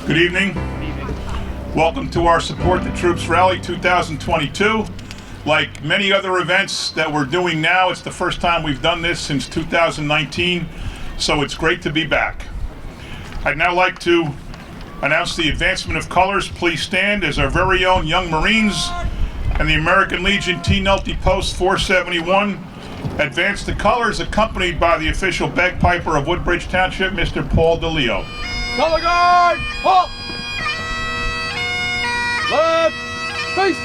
Good evening. Welcome to our Support the Troops Rally 2022. Like many other events that we're doing now, it's the first time we've done this since 2019, so it's great to be back. I'd now like to announce the advancement of colors. Please stand as our very own Young Marines and the American Legion T-Nulty Post 471 advance the colors, accompanied by the official bagpiper of Woodbridge Township, Mr. Paul DeLeo. Color guard, halt! Left, face!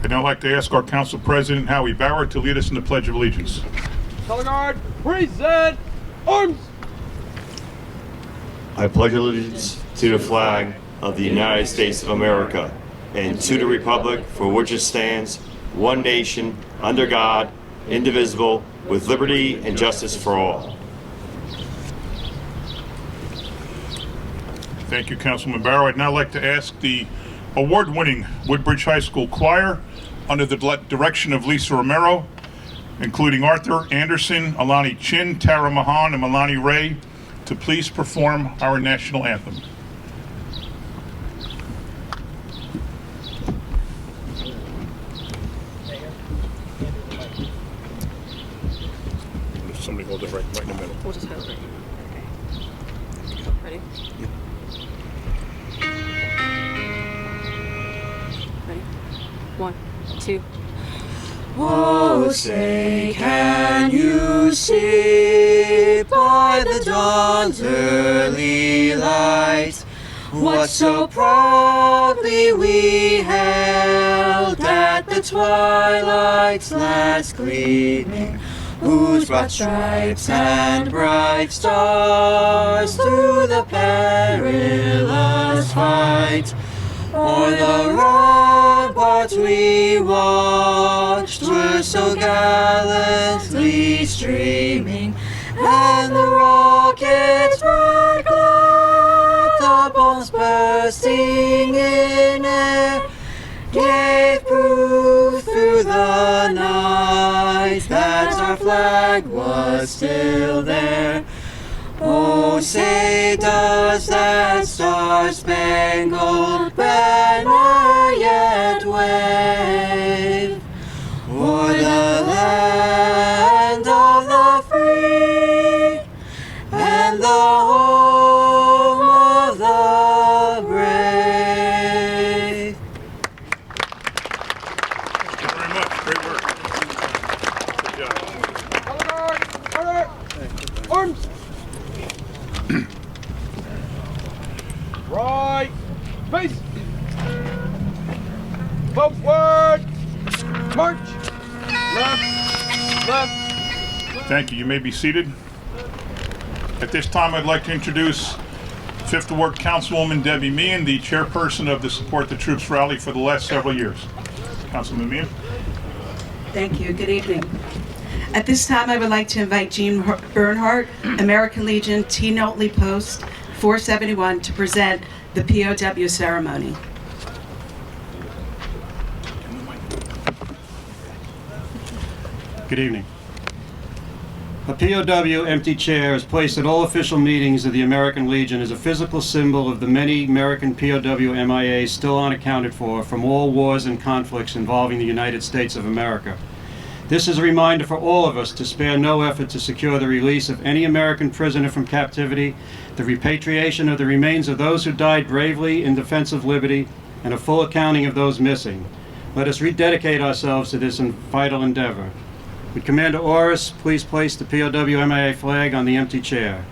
I'd now like to ask our Council President, Howie Bauer, to lead us in the Pledge of Allegiance. Color guard, present arms! I pledge allegiance to the flag of the United States of America and to the republic for which it stands, one nation, under God, indivisible, with liberty and justice for all. Thank you, Councilman Barrow. I'd now like to ask the award-winning Woodbridge High School Choir, under the direction of Lisa Romero, including Arthur Anderson, Alani Chin, Tara Mahan, and Milani Ray, to please perform our national anthem. Somebody hold it right in the middle. We'll just hold it. Okay. Ready? Yep. Ready? 1, 2. Oh, say, can you see by the dawn's early light what so proudly we held at the twilight's last gleaming, whose broad stripes and bright stars through the perilous fight o'er the ramparts we watched were so gallantly streaming, and the rockets' red glare, the bombs bursting in air, gave proof through the night that our flag was still there. Oh, say, does that star-spangled banner yet wave o'er the land of the free and the home of the brave? Thank you very much. Great work. Good job. Color guard, order, arms! Right, face! Forward, march! Left, left. Thank you. You may be seated. At this time, I'd like to introduce 5th Ward Councilwoman Debbie Meehan, the chairperson of the Support the Troops Rally for the last several years. Councilman Meehan. Thank you. Good evening. At this time, I would like to invite Jean Bernhardt, American Legion T-Nulty Post 471, to present the POW ceremony. Good evening. A POW empty chair is placed at all official meetings of the American Legion as a physical symbol of the many American POW MIAs still unaccounted for from all wars and conflicts involving the United States of America. This is a reminder for all of us to spare no effort to secure the release of any American prisoner from captivity, the repatriation of the remains of those who died bravely in defense of liberty, and a full accounting of those missing. Let us rededicate ourselves to this vital endeavor. Would Commander Orris please place the POW MIA flag on the empty chair?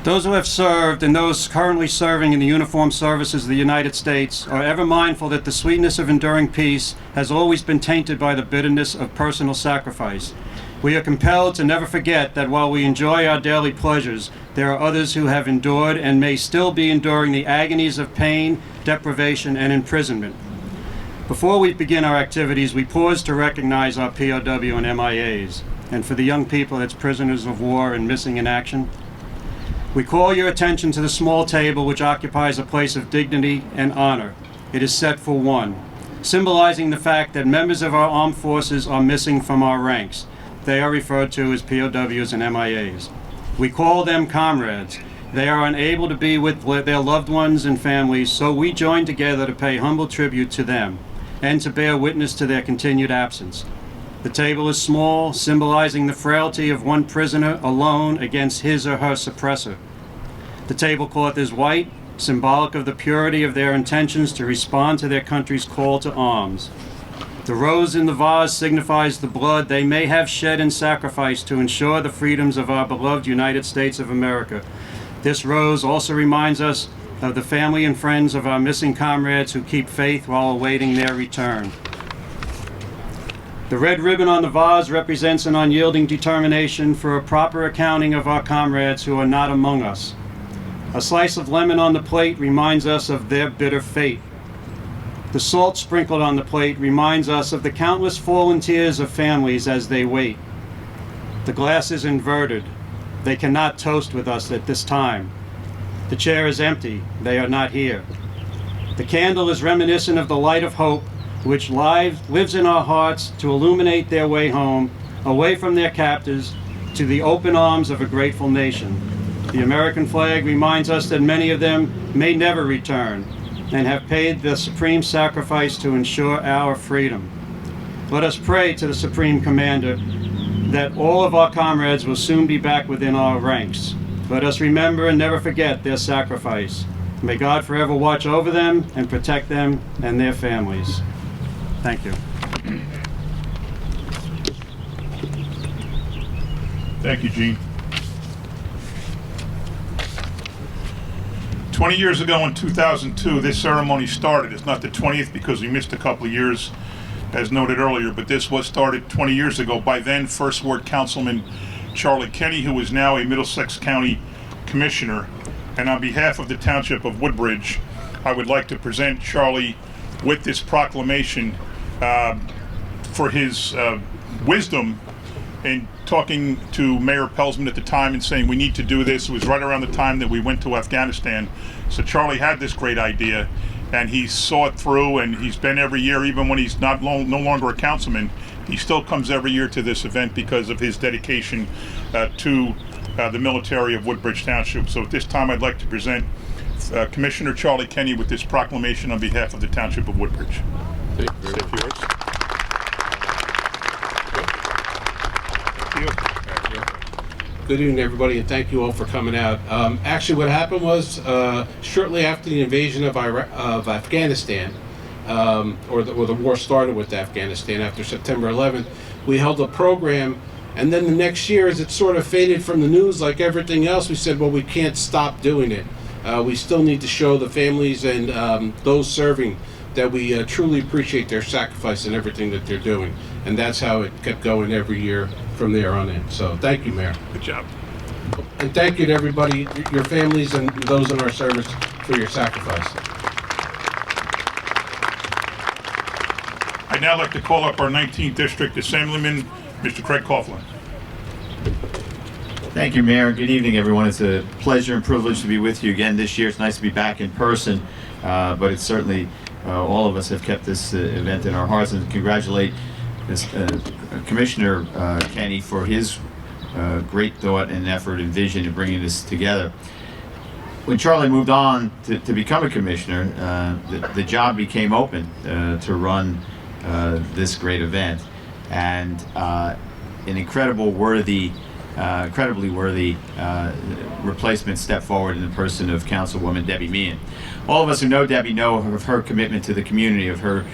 Those who have served and those currently serving in the uniformed services of the United States are ever mindful that the sweetness of enduring peace has always been tainted by the bitterness of personal sacrifice. We are compelled to never forget that while we enjoy our daily pleasures, there are others who have endured and may still be enduring the agonies of pain, deprivation, and imprisonment. Before we begin our activities, we pause to recognize our POW and MIAs, and for the young people that's prisoners of war and missing in action. We call your attention to the small table which occupies a place of dignity and honor. It is set for one, symbolizing the fact that members of our armed forces are missing from our ranks. They are referred to as POWs and MIAs. We call them comrades. They are unable to be with their loved ones and families, so we join together to pay humble tribute to them and to bear witness to their continued absence. The table is small, symbolizing the frailty of one prisoner alone against his or her suppressor. The tablecloth is white, symbolic of the purity of their intentions to respond to their country's call to arms. The rose in the vase signifies the blood they may have shed in sacrifice to ensure the freedoms of our beloved United States of America. This rose also reminds us of the family and friends of our missing comrades who keep faith while awaiting their return. The red ribbon on the vase represents an unyielding determination for a proper accounting of our comrades who are not among us. A slice of lemon on the plate reminds us of their bitter fate. The salt sprinkled on the plate reminds us of the countless fallen tears of families as they wait. The glass is inverted. They cannot toast with us at this time. The chair is empty. They are not here. The candle is reminiscent of the light of hope which lives in our hearts to illuminate their way home, away from their captors, to the open arms of a grateful nation. The American flag reminds us that many of them may never return and have paid the supreme sacrifice to ensure our freedom. Let us pray to the Supreme Commander that all of our comrades will soon be back within our ranks. Let us remember and never forget their sacrifice. May God forever watch over them and protect them and their families. Thank you. Thank you, Gene. 20 years ago in 2002, this ceremony started. It's not the 20th because we missed a couple of years, as noted earlier, but this was started 20 years ago by then First Ward Councilman Charlie Kenny, who is now a Middlesex County Commissioner. And on behalf of the Township of Woodbridge, I would like to present Charlie with this proclamation for his wisdom in talking to Mayor Pelsman at the time and saying we need to do this. It was right around the time that we went to Afghanistan. So Charlie had this great idea and he saw it through, and he's been every year, even when he's no longer a councilman. He still comes every year to this event because of his dedication to the military of Woodbridge Township. So at this time I'd like to present Commissioner Charlie Kenny with this proclamation on behalf of the Township of Woodbridge. Thank you very much. Yours. Good evening, everybody, and thank you all for coming out. Actually, what happened was shortly after the invasion of Afghanistan, or the war started with Afghanistan after September 11th, we held a program, and then the next year, as it sort of faded from the news like everything else, we said, well, we can't stop doing it. We still need to show the families and those serving that we truly appreciate their sacrifice and everything that they're doing. And that's how it kept going every year from there on in. So thank you, Mayor. Good job. And thank you to everybody, your families and those in our service, for your sacrifice. I'd now like to call up our 19th District Assemblyman, Mr. Craig Coughlin. Thank you, Mayor. Good evening, everyone. It's a pleasure and privilege to be with you again this year. It's nice to be back in person, but it's certainly all of us have kept this event in our hearts, and congratulate Commissioner Kenny for his great thought and effort and vision in bringing this together. When Charlie moved on to become a commissioner, the job became open to run this great event, and an incredibly worthy replacement stepped forward in the person of Councilwoman Debbie Meehan. All of us who know Debbie know of her commitment to the community, of her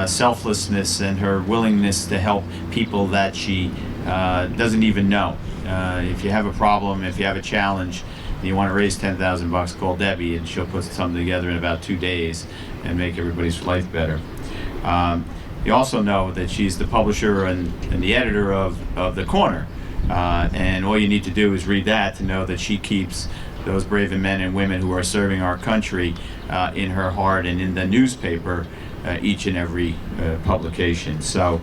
selflessness and her willingness to help people that she doesn't even know. If you have a problem, if you have a challenge, and you want to raise $10,000, call Debbie, and she'll put something together in about 2 days and make everybody's life better. You also know that she's the publisher and the editor of The Corner, and all you need to do is read that to know that she keeps those brave men and women who are serving our country in her heart and in the newspaper each and every publication. So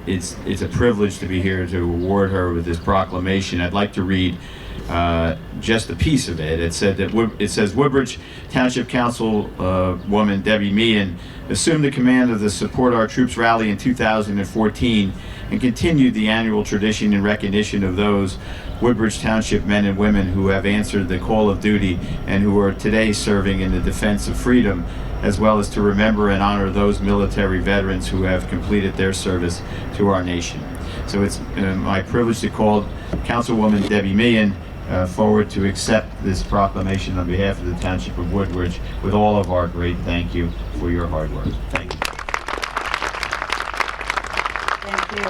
it's a privilege to be here to award her with this proclamation. I'd like to read just a piece of it. It says Woodbridge Township Council woman Debbie Meehan assumed the command of the Support Our Troops rally in 2014 and continued the annual tradition in recognition of those Woodbridge Township men and women who have answered the call of duty and who are today serving in the defense of freedom, as well as to remember and honor those military veterans who have completed their service to our nation. So it's my privilege to call Councilwoman Debbie Meehan forward to accept this proclamation on behalf of the Township of Woodbridge with all of our great thank you for your hard work. Thank you. Thank you.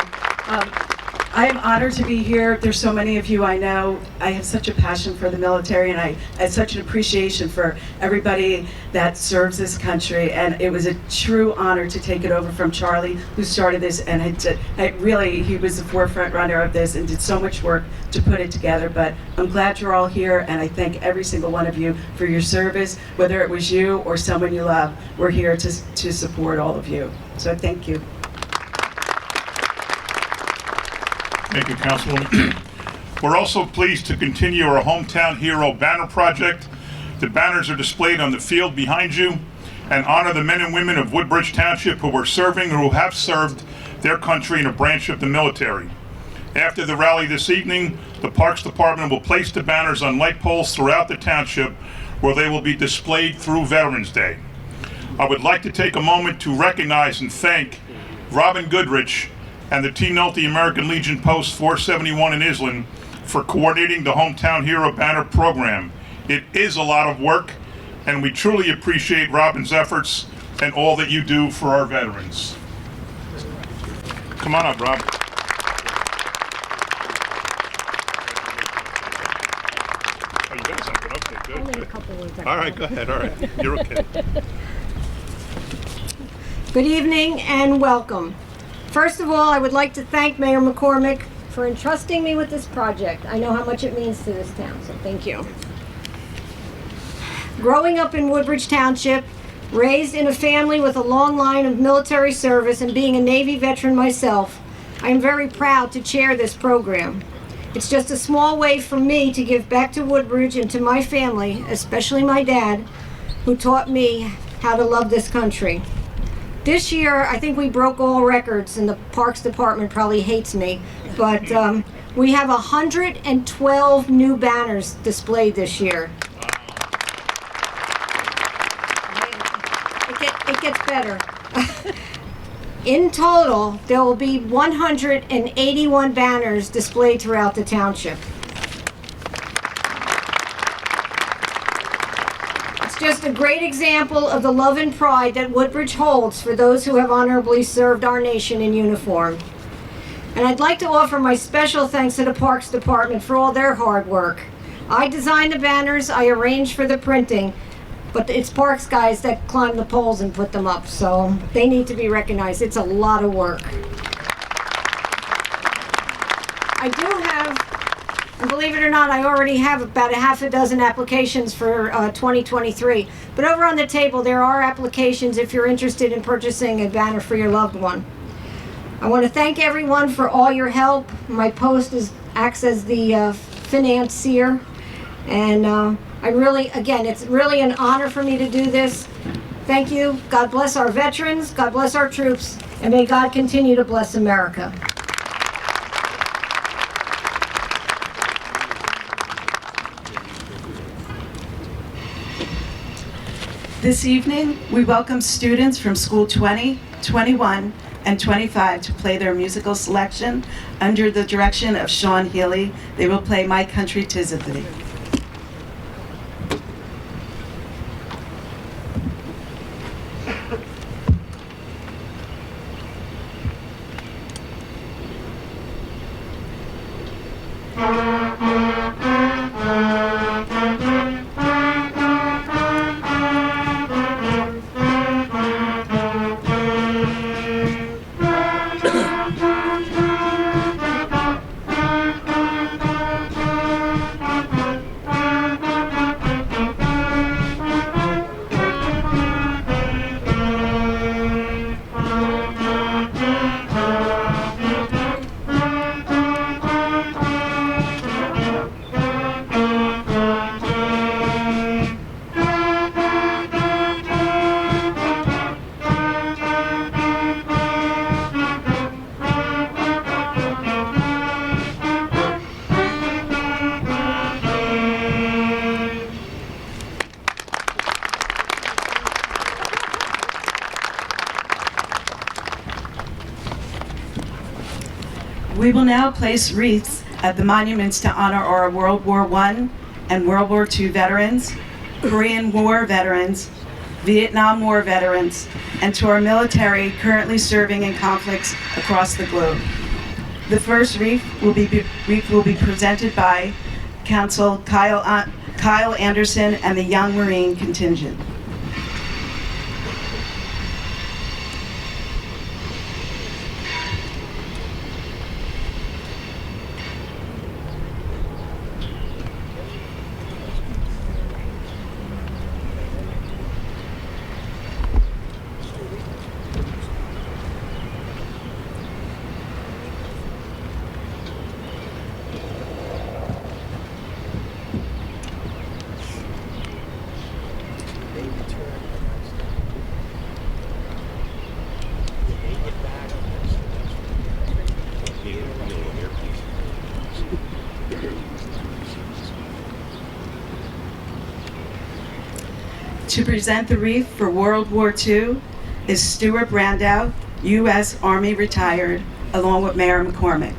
I am honored to be here. There's so many of you I know. I have such a passion for the military, and I have such an appreciation for everybody that serves this country. And it was a true honor to take it over from Charlie, who started this, and he was the forefront runner of this and did so much work to put it together. But I'm glad you're all here, and I thank every single one of you for your service, whether it was you or someone you love. We're here to support all of you. So thank you. Thank you, Councilwoman. We're also pleased to continue our Hometown Hero banner project. The banners are displayed on the field behind you and honor the men and women of Woodbridge Township who are serving or who have served their country in a branch of the military. After the rally this evening, the Parks Department will place the banners on light poles throughout the township where they will be displayed through Veterans Day. I would like to take a moment to recognize and thank Robin Goodrich and the Keynote, the American Legion Post 471 in Island for coordinating the Hometown Hero banner program. It is a lot of work, and we truly appreciate Robin's efforts and all that you do for our veterans. Come on up, Rob. Oh, you got something? Okay, good. Only a couple words. All right, go ahead. All right, you're okay. Good evening and welcome. First of all, I would like to thank Mayor McCormick for entrusting me with this project. I know how much it means to this town, so thank you. Growing up in Woodbridge Township, raised in a family with a long line of military service and being a Navy veteran myself, I am very proud to chair this program. It's just a small way for me to give back to Woodbridge and to my family, especially my dad, who taught me how to love this country. This year, I think we broke all records, and the Parks Department probably hates me, but we have 112 new banners displayed this year. It gets better. In total, there will be 181 banners displayed throughout the township. Just a great example of the love and pride that Woodbridge holds for those who have honorably served our nation in uniform. And I'd like to offer my special thanks to the Parks Department for all their hard work. I designed the banners, I arranged for the printing, but it's Parks guys that climb the poles and put them up, so they need to be recognized. It's a lot of work. I do have, and believe it or not, I already have about a half a dozen applications for 2023. But over on the table, there are applications if you're interested in purchasing a banner for your loved one. I want to thank everyone for all your help. My post acts as the financier. And again, it's really an honor for me to do this. Thank you. God bless our veterans. God bless our troops. And may God continue to bless America. This evening, we welcome students from School 20, 21, and 25 to play their musical selection under the direction of Sean Healy. They will play My Country 'Tis of Thee. We will now place wreaths at the monuments to honor our World War I and World War II veterans, Korean War veterans, Vietnam War veterans, and to our military currently serving in conflicts across the globe. The first wreath will be presented by Council Kyle Anderson and the Young Marine Contingent. To present the wreath for World War II is Stuart Brandow, U.S. Army retired, along with Mayor McCormick.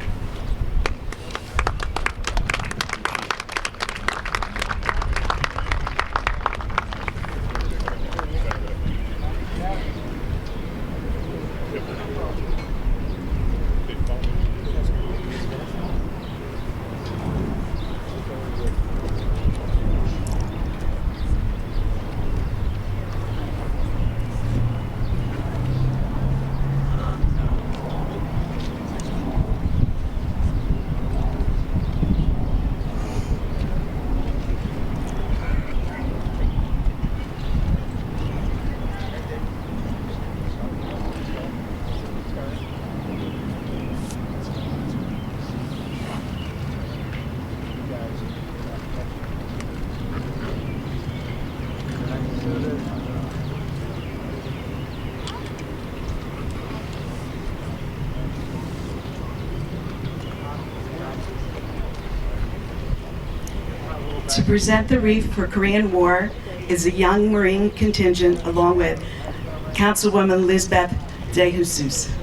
To present the wreath for Korean War is the Young Marine Contingent, along with Councilwoman Lisbeth DeJesus.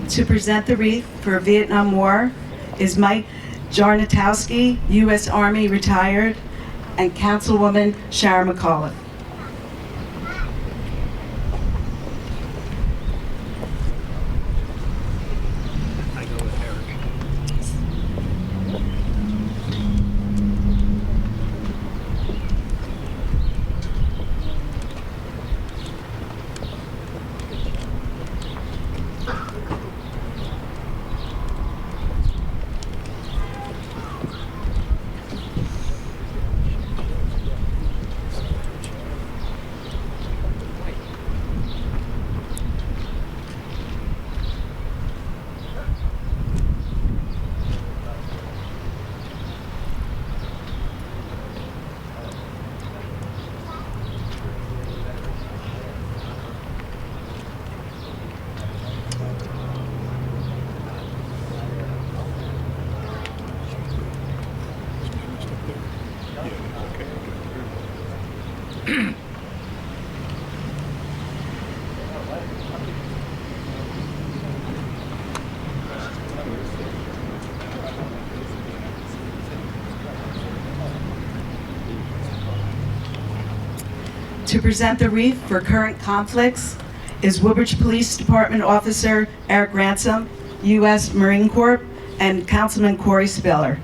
To present the wreath for Vietnam War is Mike Jarnatowski, U.S. Army retired, and Councilwoman Sharon McAuliffe. To present the wreath for current conflicts is Woodbridge Police Department Officer Eric Ransom, U.S. Marine Corps, and Councilman Corey Spiller.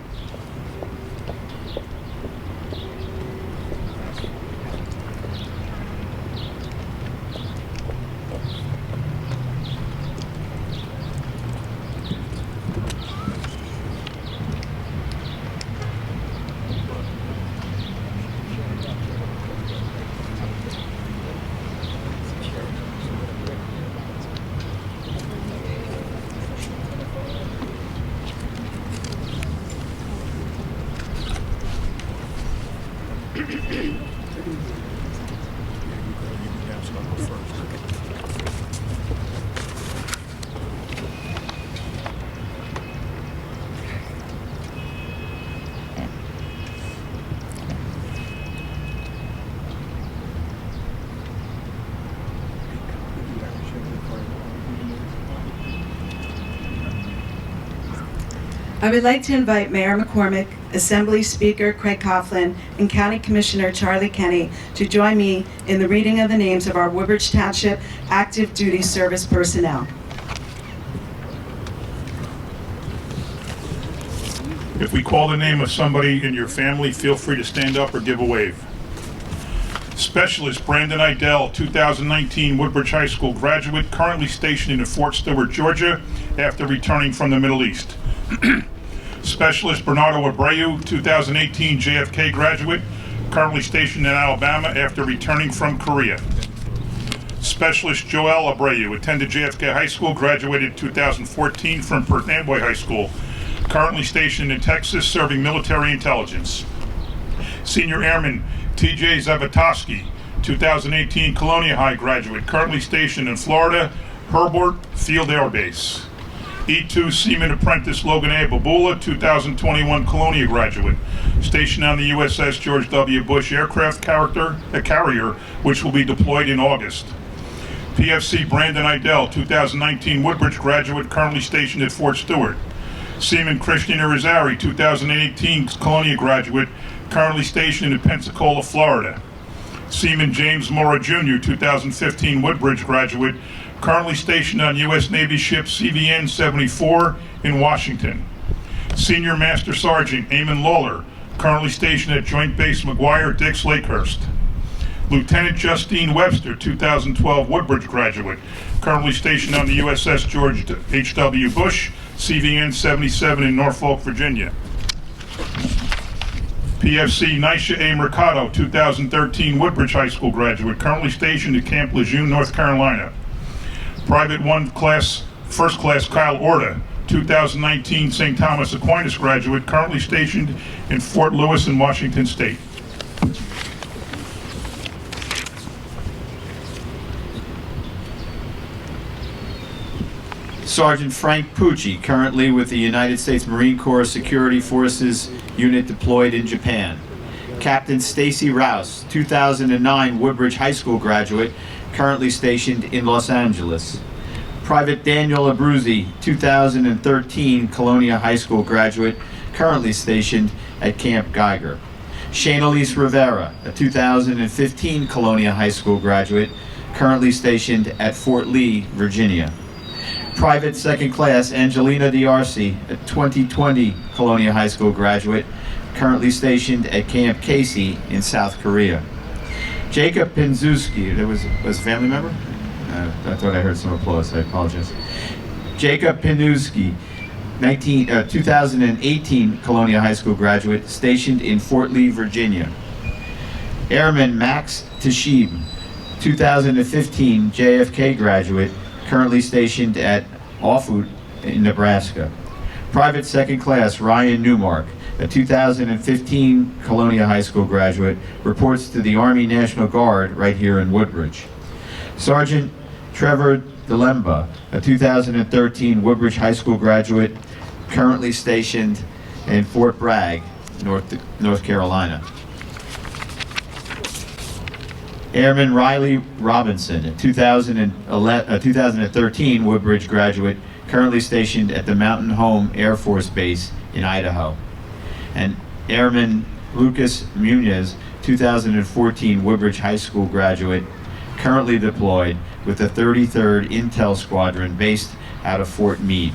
I would like to invite Mayor McCormick, Assembly Speaker Craig Coughlin, and County Commissioner Charlie Kenny to join me in the reading of the names of our Woodbridge Township active duty service personnel. If we call the name of somebody in your family, feel free to stand up or give a wave. Specialist Brandon Idell, 2019 Woodbridge High School graduate, currently stationed in Fort Stewart, Georgia, after returning from the Middle East. Specialist Bernardo Abreu, 2018 JFK graduate, currently stationed in Alabama after returning from Korea. Specialist Joel Abreu, attended JFK High School, graduated 2014 from Perth Amboy High School, currently stationed in Texas serving military intelligence. Senior Airman TJ Zavatoski, 2018 Colonia High graduate, currently stationed in Florida, Herbert Field Air Base. E2 Seaman Apprentice Logan A. Babula, 2021 Colonia graduate, stationed on the USS George W. Bush aircraft carrier, which will be deployed in August. PFC Brandon Idell, 2019 Woodbridge graduate, currently stationed at Fort Stewart. Seaman Christian Irizarry, 2018 Colonia graduate, currently stationed in Pensacola, Florida. Seaman James Mora Jr., 2015 Woodbridge graduate, currently stationed on U.S. Navy ship CVN 74 in Washington. Senior Master Sergeant Eamon Lawler, currently stationed at Joint Base McGuire-Dix Lakehurst. Lieutenant Justine Webster, 2012 Woodbridge graduate, currently stationed on the USS George H.W. Bush CVN 77 in Norfolk, Virginia. PFC Nisha A. Mercado, 2013 Woodbridge High School graduate, currently stationed at Camp Lejeune, North Carolina. Private First Class Kyle Orta, 2019 St. Thomas Aquinas graduate, currently stationed in Fort Lewis in Washington State. Sergeant Frank Pucci, currently with the United States Marine Corps Security Forces unit deployed in Japan. Captain Stacy Rouse, 2009 Woodbridge High School graduate, currently stationed in Los Angeles. Private Daniel Abruzzi, 2013 Colonia High School graduate, currently stationed at Camp Geiger. Shane Elise Rivera, a 2015 Colonia High School graduate, currently stationed at Fort Lee, Virginia. Private Second Class Angelina D'Arcy, a 2020 Colonia High School graduate, currently stationed at Camp Casey in South Korea. Jacob Pinzewski, that was a family member? I thought I heard some applause, I apologize. Jacob Pinzewski, 2018 Colonia High School graduate, stationed in Fort Lee, Virginia. Airman Max Tashib, 2015 JFK graduate, currently stationed at Offutt in Nebraska. Private Second Class Ryan Newmark, a 2015 Colonia High School graduate, reports to the Army National Guard right here in Woodbridge. Sergeant Trevor Delemba, a 2013 Woodbridge High School graduate, currently stationed in Fort Bragg, North Carolina. Airman Riley Robinson, a 2013 Woodbridge graduate, currently stationed at the Mountain Home Air Force Base in Idaho. And Airman Lucas Munez, 2014 Woodbridge High School graduate, currently deployed with the 33rd Intel Squadron based out of Fort Meade.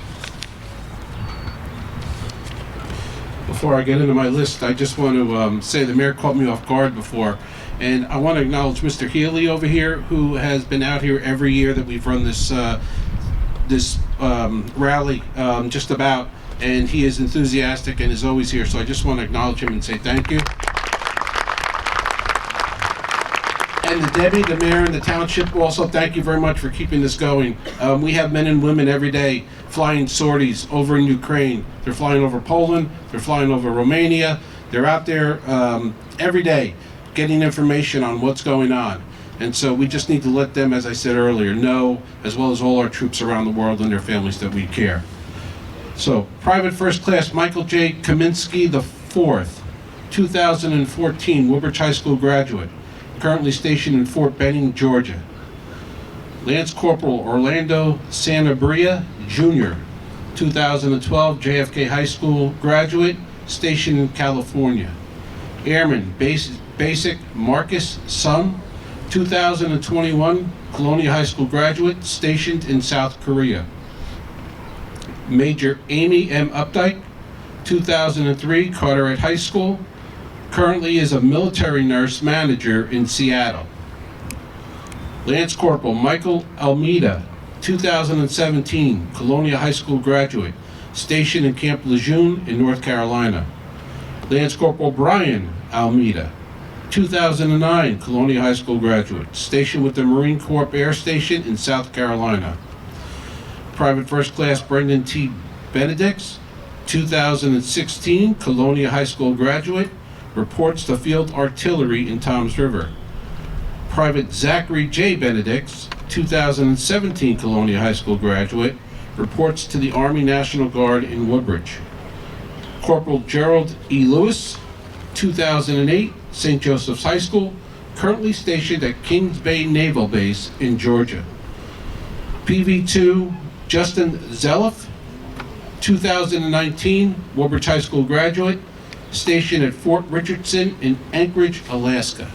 Before I get into my list, I just want to say the mayor caught me off guard before, and I want to acknowledge Mr. Healy over here, who has been out here every year that we've run this rally, just about, and he is enthusiastic and is always here. So I just want to acknowledge him and say thank you. And to Debbie, the mayor, and the township also, thank you very much for keeping this going. We have men and women every day flying sorties over in Ukraine. They're flying over Poland. They're flying over Romania. They're out there every day getting information on what's going on. And so we just need to let them, as I said earlier, know, as well as all our troops around the world and their families, that we care. So, Private First Class Michael J. Kaminsky IV, 2014 Woodbridge High School graduate, currently stationed in Fort Benning, Georgia. Lance Corporal Orlando Sanabria, Jr., 2012 JFK High School graduate, stationed in California. Airman Basic Marcus Sung, 2021 Colonia High School graduate, stationed in South Korea. Major Amy M. Updike, 2003 Carteret High School, currently is a military nurse manager in Seattle. Lance Corporal Michael Almeida, 2017 Colonia High School graduate, stationed in Camp Lejeune in North Carolina. Lance Corporal Brian Almeida, 2009 Colonia High School graduate, stationed with the Marine Corps Air Station in South Carolina. Private First Class Brendan T. Benedicts, 2016 Colonia High School graduate, reports to Field Artillery in Toms River. Private Zachary J. Benedicts, 2017 Colonia High School graduate, reports to the Army National Guard in Woodbridge. Corporal Gerald E. Lewis, 2008 St. Joseph's High School, currently stationed at Kings Bay Naval Base in Georgia. PV2 Justin Zeloff, 2019 Woodbridge High School graduate, stationed at Fort Richardson in Anchorage, Alaska.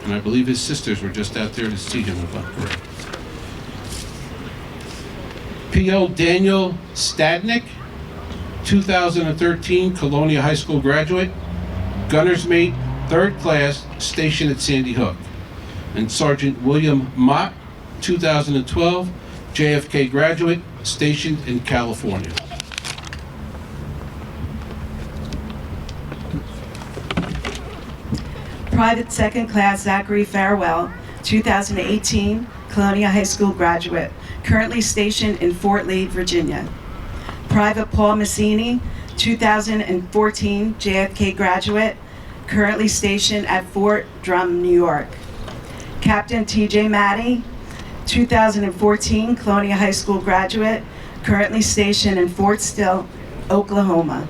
And I believe his sisters were just out there to see him, if I'm correct. P.O. Daniel Stadnick, 2013 Colonia High School graduate, gunner's mate, 3rd class, stationed at Sandy Hook. And Sergeant William Mott, 2012 JFK graduate, stationed in California. Private 2nd Class Zachary Farwell, 2018 Colonia High School graduate, currently stationed in Fort Lee, Virginia. Private Paul Massini, 2014 JFK graduate, currently stationed at Fort Drum, New York. Captain T.J. Matty, 2014 Colonia High School graduate, currently stationed in Fort Still, Oklahoma.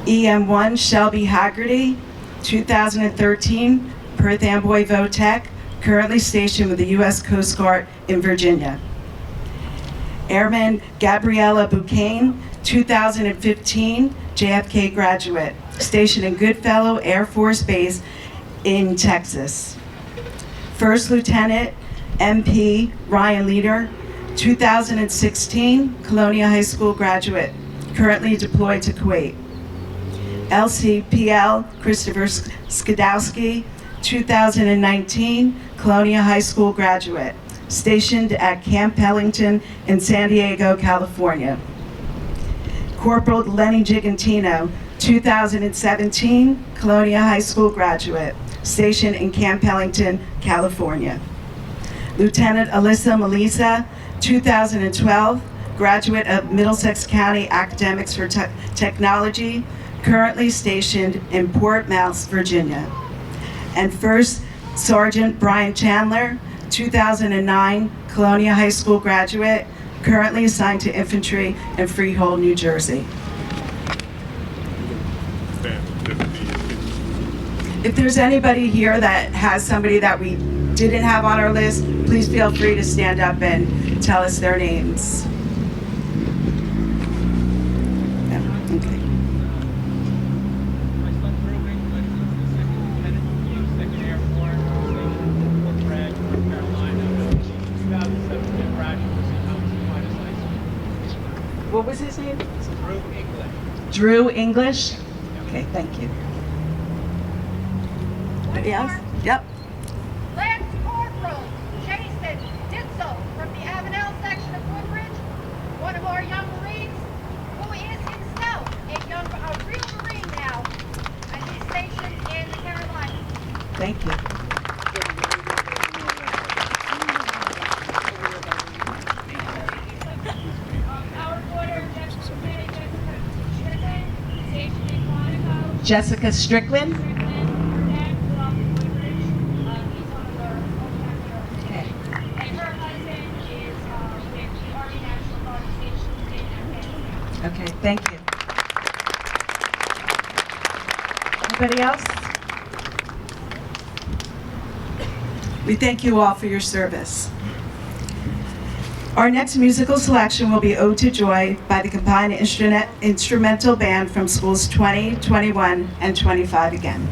EM1 Shelby Haggerty, 2013 Perth Amboy Votech, currently stationed with the U.S. Coast Guard in Virginia. Airman Gabriella Boucain, 2015 JFK graduate, stationed in Goodfellow Air Force Base in Texas. First Lieutenant MP Ryan Leader, 2016 Colonia High School graduate, currently deployed to Kuwait. LCPL Christopher Skidowski, 2019 Colonia High School graduate, stationed at Camp Pellington in San Diego, California. Corporal Lenny Gigantino, 2017 Colonia High School graduate, stationed in Camp Pellington, California. Lieutenant Alyssa Melissa, 2012 graduate of Middlesex County Academics for Technology, currently stationed in Port Mouse, Virginia. And First Sergeant Brian Chandler, 2009 Colonia High School graduate, currently assigned to infantry in Freehold, New Jersey. If there's anybody here that has somebody that we didn't have on our list, please feel free to stand up and tell us their names. Okay. was his name? Drew English. Okay, thank you. Anybody else? Yep. Lance Corporal Jason Ditzel from the Avenel section of Woodbridge, one of our young Marines, who is himself a real Marine now, and he's stationed in the Carolinas. Thank you. Our reporter, stationed in Quantico. Jessica Strickland. Okay. And her husband is with the Army National Guard stationed in Afghanistan. Okay, thank you. Anybody else? We thank you all for your service. Our next musical selection will be Ode to Joy by the combined instrumental band from schools 20, 21, and 25 again.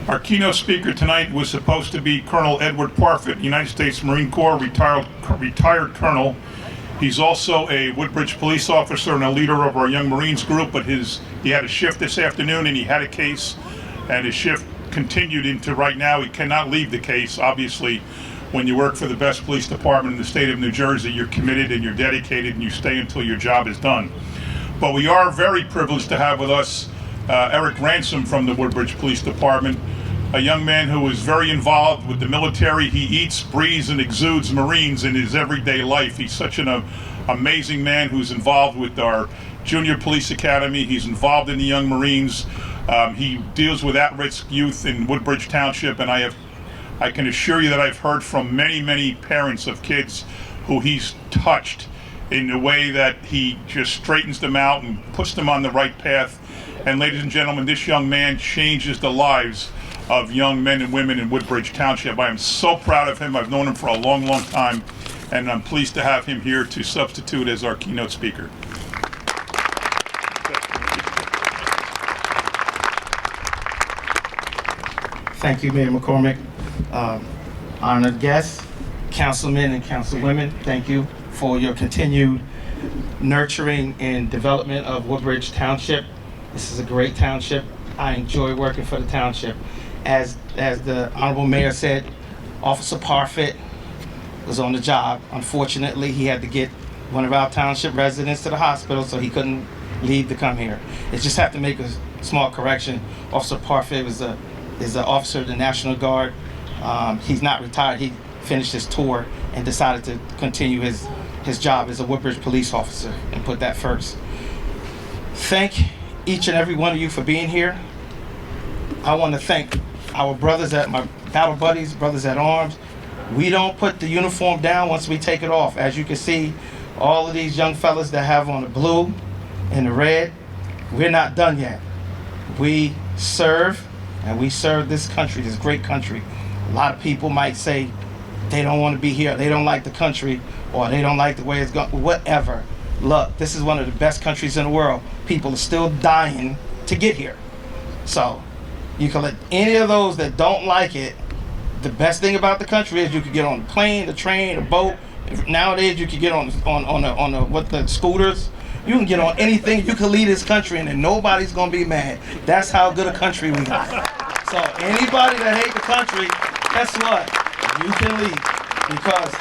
Our keynote speaker tonight was supposed to be Colonel Edward Parfit, United States Marine Corps retired colonel. He's also a Woodbridge police officer and a leader of our Young Marines group, but he had a shift this afternoon and he had a case, and his shift continued into right now. He cannot leave the case. Obviously, when you work for the best police department in the state of New Jersey, you're committed and you're dedicated and you stay until your job is done. But we are very privileged to have with us Eric Ransom from the Woodbridge Police Department, a young man who is very involved with the military. He eats, breathes, and exudes Marines in his everyday life. He's such an amazing man who's involved with our Junior Police Academy. He's involved in the Young Marines. He deals with at-risk youth in Woodbridge Township, and I can assure you that I've heard from many, many parents of kids who he's touched in a way that he just straightens them out and puts them on the right path. And ladies and gentlemen, this young man changes the lives of young men and women in Woodbridge Township. I am so proud of him. I've known him for a long, long time, and I'm pleased to have him here to substitute as our keynote speaker. Thank you, Mayor McCormick. Honored guests, councilmen and councilwomen, thank you for your continued nurturing and development of Woodbridge Township. This is a great township. I enjoy working for the township. As the Honorable Mayor said, Officer Parfit was on the job. Unfortunately, he had to get one of our township residents to the hospital, so he couldn't leave to come here. It just have to make a small correction. Officer Parfit is an officer of the National Guard. He's not retired. He finished his tour and decided to continue his job as a Woodbridge police officer and put that first. Thank each and every one of you for being here. I want to thank our brothers my battle buddies, brothers at arms. We don't put the uniform down once we take it off. As you can see, all of these young fellas that have on the blue and the red, we're not done yet. We serve, and we serve this country, this great country. A lot of people might say they don't want to be here, they don't like the country, or they don't like the way it's going, whatever. Look, this is one of the best countries in the world. People are still dying to get here. So you can let any of those that don't like it. The best thing about the country is you could get on a plane, the train, a boat. Nowadays you could get on the scooters. You can get on anything. You can leave this country and then nobody's gonna be mad. That's how good a country we got. So anybody that hates the country, guess what? You can leave, because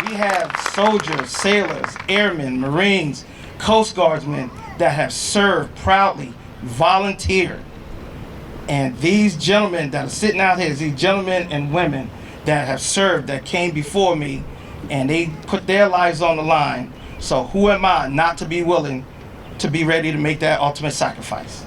we have soldiers, sailors, airmen, Marines, Coast Guardsmen that have served proudly, volunteered. And these gentlemen that are sitting out here, these gentlemen and women that have served, that came before me, and they put their lives on the line. So who am I not to be willing to be ready to make that ultimate sacrifice?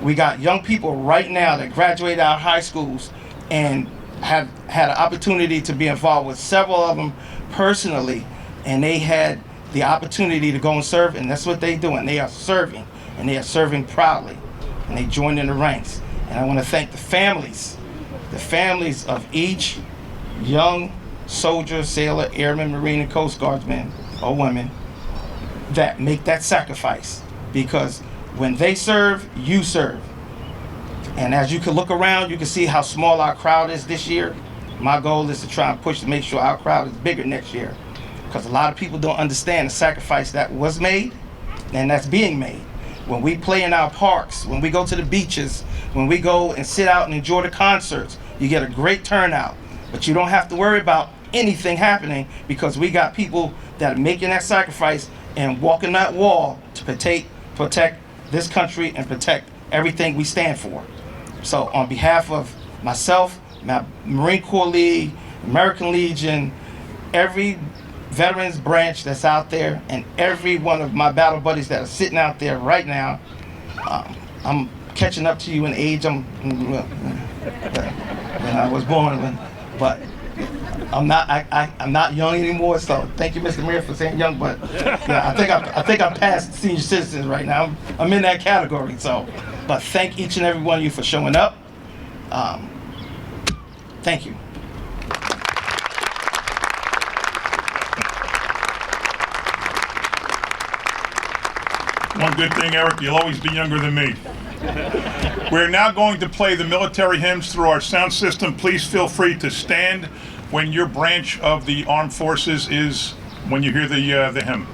We got young people right now that graduate out of high schools and have had an opportunity to be involved with several of them personally, and they had the opportunity to go and serve, and that's what they're doing. They are serving, and they are serving proudly, and they joined in the ranks. And I want to thank the families of each young soldier, sailor, airman, Marine, and Coast Guardsman or women that make that sacrifice, because when they serve, you serve. And as you can look around, you can see how small our crowd is this year. My goal is to try and push to make sure our crowd is bigger next year, because a lot of people don't understand the sacrifice that was made and that's being made. When we play in our parks, when we go to the beaches, when we go and sit out and enjoy the concerts, you get a great turnout. But you don't have to worry about anything happening, because we got people that are making that sacrifice and walking that wall to protect this country and protect everything we stand for. So on behalf of myself, my Marine Corps League, American Legion, every veterans branch that's out there, and every one of my battle buddies that are sitting out there right now, I'm catching up to you in age. When I was born, but I'm not young anymore. So thank you, Mr. Mayor, for saying young. But yeah, I think I'm past senior citizens right now. I'm in that category. So, but thank each and every one of you for showing up. Thank you. One good thing, Eric, you'll always be younger than me. We're now going to play the military hymns through our sound system. Please feel free to stand when your branch of the armed forces is, when you hear the hymn.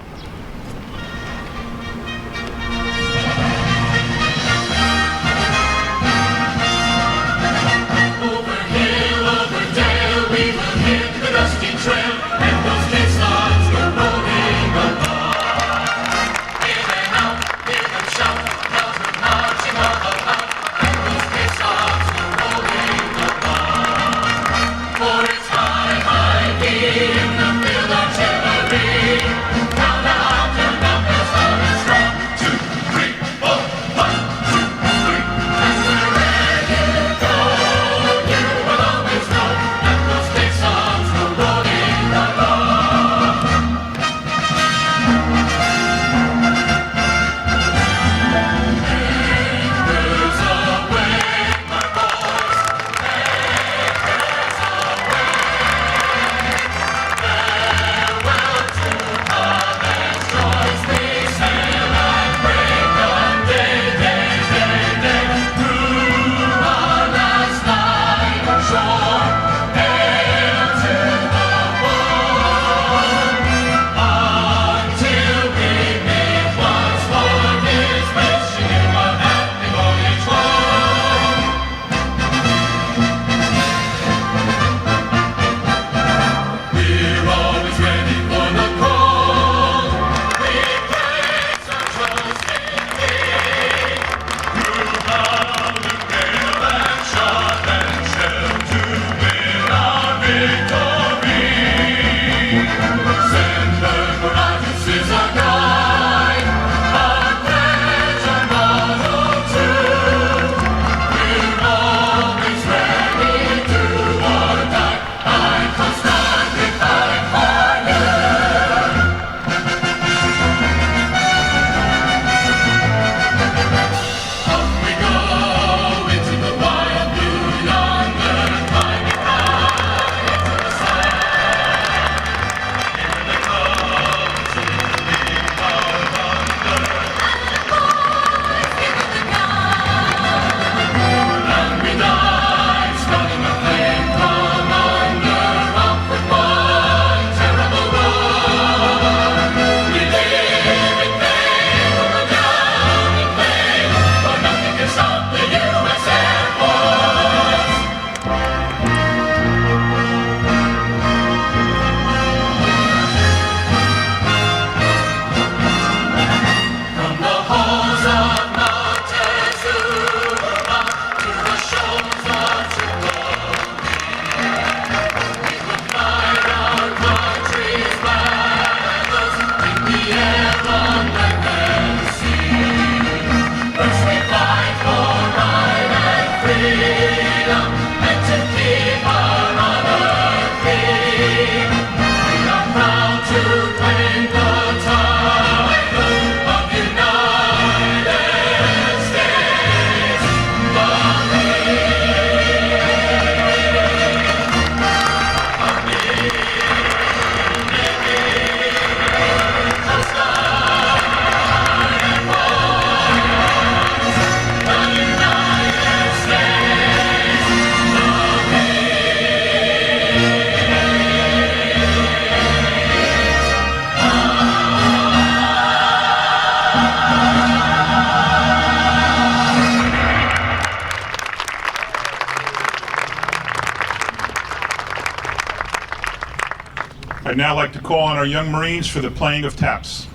now like to call on our young Marines for the playing of taps.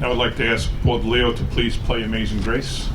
I would like to ask Paul DeLeo to please play Amazing Grace.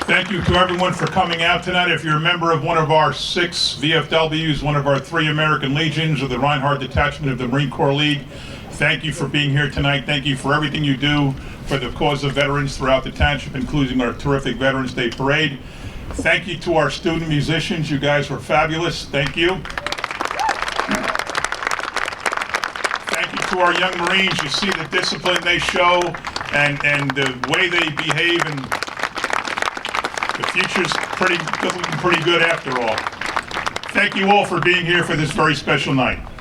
Thank you to everyone for coming out tonight. If you're a member of one of our 6 VFWs, one of our 3 American Legions, or the Reinhardt Detachment of the Marine Corps League, thank you for being here tonight. Thank you for everything you do for the cause of veterans throughout the township, including our terrific Veterans Day Parade. Thank you to our student musicians. You guys were fabulous. Thank you. Thank you to our young Marines. You see the discipline they show and the way they behave, and the future's looking pretty good after all. Thank you all for being here for this very special night.